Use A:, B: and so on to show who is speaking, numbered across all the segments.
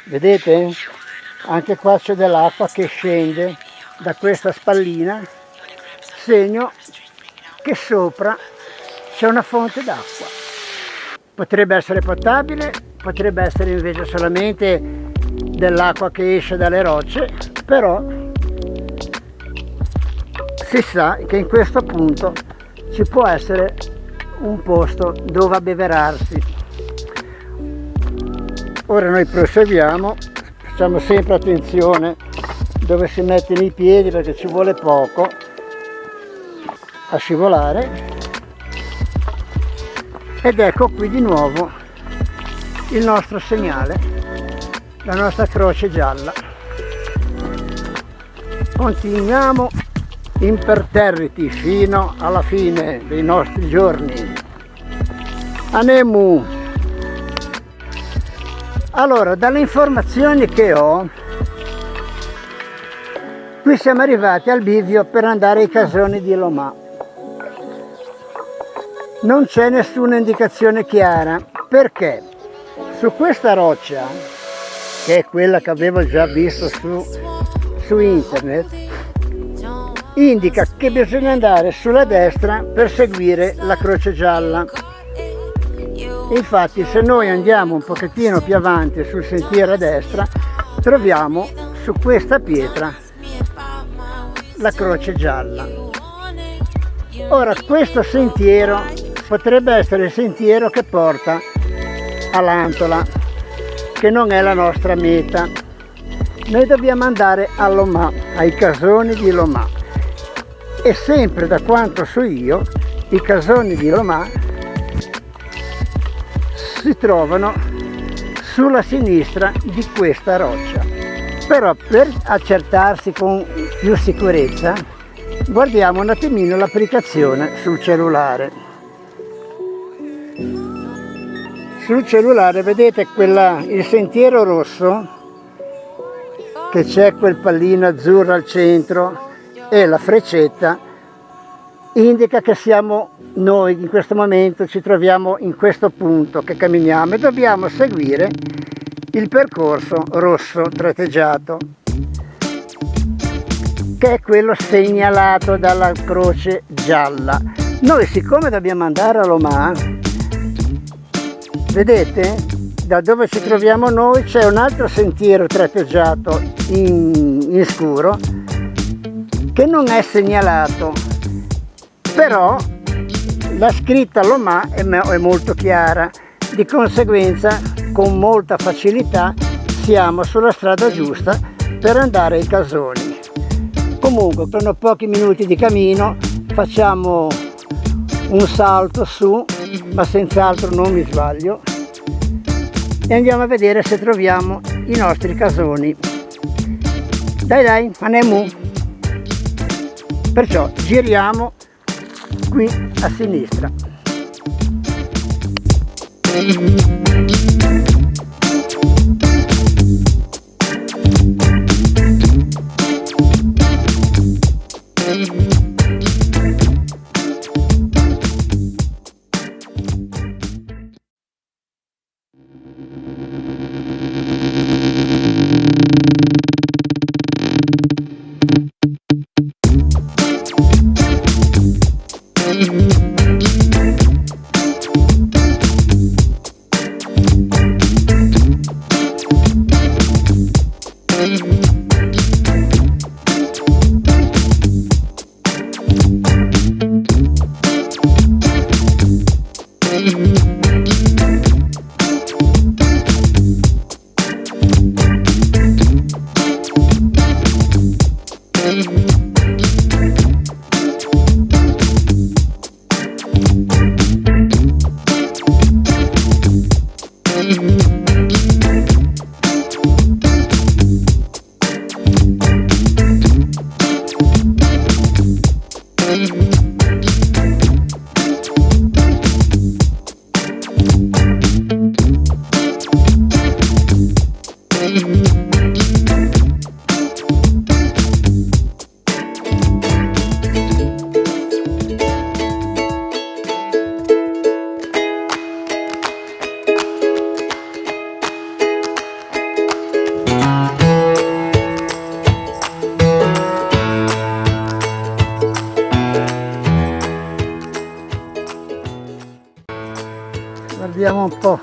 A: Vedete? Anche qua c'è dell'acqua che scende da questa spallina, segno che sopra c'è una fonte d'acqua. Potrebbe essere potabile, potrebbe essere invece solamente dell'acqua che esce dalle rocce, però si sa che in questo punto ci può essere un posto dove abbeverarsi. Ora noi proseguiamo, facciamo sempre attenzione dove si mettono i piedi perché ci vuole poco a scivolare. Ed ecco qui di nuovo il nostro segnale, la nostra croce gialla. Continuiamo imperterriti fino alla fine dei nostri giorni. Anemu. Allora, dalle informazioni che ho, qui siamo arrivati al bivio per andare ai casoni di Lomà. Non c'è nessuna indicazione chiara, perché su questa roccia, che è quella che avevo già visto su internet, indica che bisogna andare sulla destra per seguire la croce gialla. Infatti se noi andiamo un pochettino più avanti sul sentiero a destra, troviamo su questa pietra la croce gialla. Ora questo sentiero potrebbe essere il sentiero che porta a Lantola, che non è la nostra meta. Noi dobbiamo andare a Lomà, ai casoni di Lomà. E sempre da quanto so io, i casoni di Lomà si trovano sulla sinistra di questa roccia. Però per accertarsi con più sicurezza, guardiamo un attimino l'applicazione sul cellulare. Sul cellulare vedete il sentiero rosso, che c'è quel pallino azzurro al centro e la freccetta, indica che siamo noi in questo momento, ci troviamo in questo punto che camminiamo e dobbiamo seguire il percorso rosso tratteggiato, che è quello segnalato dalla croce gialla. Noi siccome dobbiamo andare a Lomà, vedete, da dove ci troviamo noi c'è un altro sentiero tratteggiato in scuro che non è segnalato, però la scritta Lomà è molto chiara, di conseguenza con molta facilità siamo sulla strada giusta per andare ai casoni. Comunque con pochi minuti di cammino facciamo un salto su, ma senz'altro non mi sbaglio, e andiamo a vedere se troviamo i nostri casoni. Dai, andiamo. Perciò giriamo qui a sinistra. Guardiamo un po'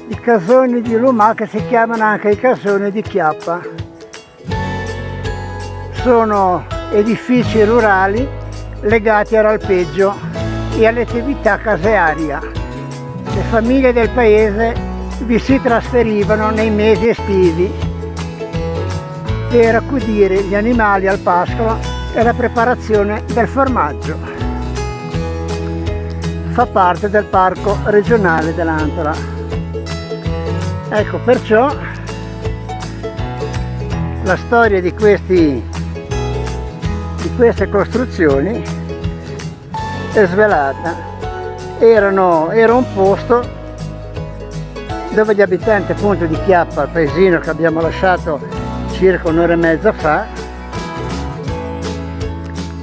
A: i casoni di Lumà, che si chiamano anche i casoni di Chiappa. Sono edifici rurali legati al ralpeggio e alle attività casearia. Le famiglie del paese vi si trasferivano nei mesi estivi per accudire gli animali al pascolo e la preparazione del formaggio. Fa parte del parco regionale dell'Antola. Ecco, perciò la storia di queste costruzioni è svelata. Era un posto dove gli abitanti appunto di Chiappa, il paesino che abbiamo lasciato circa un'ora e mezza fa,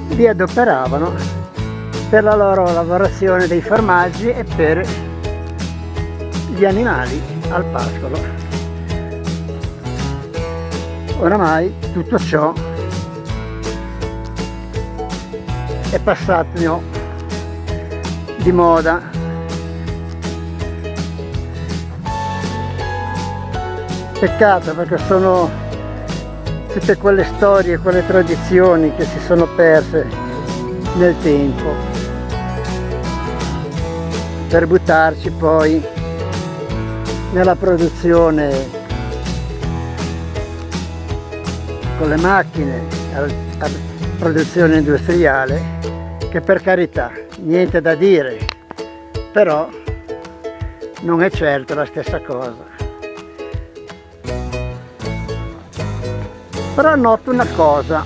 A: vi adoperavano per la loro lavorazione dei formaggi e per gli animali al pascolo. Oramai tutto ciò è passato di moda. Peccato, perché sono tutte quelle storie, quelle tradizioni che si sono perse nel tempo, per buttarci poi nella produzione con le macchine, a produzione industriale, che per carità niente da dire, però non è certo la stessa cosa. Però noto una cosa: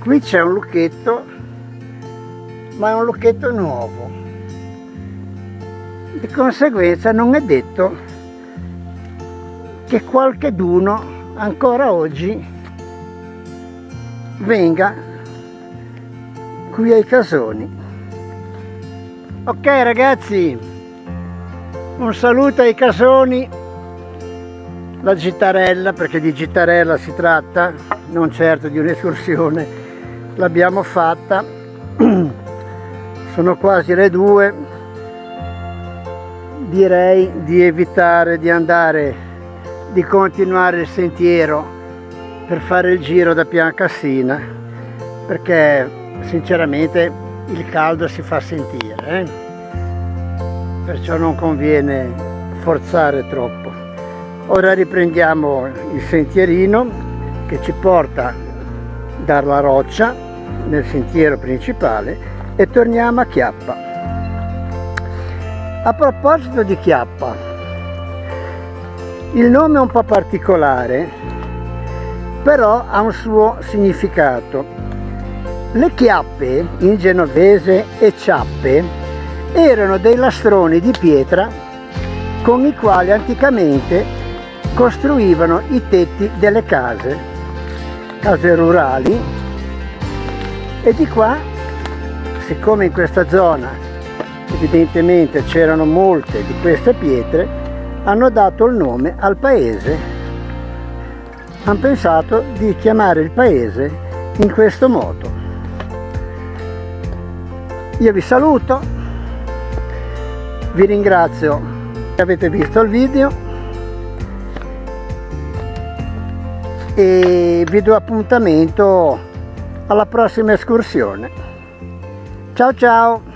A: qui c'è un lucchetto, ma è un lucchetto nuovo, di conseguenza non è detto che qualcheduno ancora oggi venga qui ai casoni. Ok ragazzi, un saluto ai casoni, la Gittarella, perché di Gittarella si tratta, non certo di un'escursione, l'abbiamo fatta, sono quasi le 2, direi di evitare di continuare il sentiero per fare il giro da Piancassina, perché sinceramente il caldo si fa sentire, perciò non conviene forzare troppo. Ora riprendiamo il sentierino che ci porta dalla roccia nel sentiero principale e torniamo a Chiappa. A proposito di Chiappa, il nome è un po' particolare, però ha un suo significato. Le chiappe, in genovese e ciappe, erano dei lastroni di pietra con i quali anticamente costruivano i tetti delle case rurali, e di qua, siccome in questa zona evidentemente c'erano molte di queste pietre, hanno dato il nome al paese, hanno pensato di chiamare il paese in questo modo. Io vi saluto, vi ringrazio che avete visto il video e vi do appuntamento alla prossima escursione. Ciao ciao!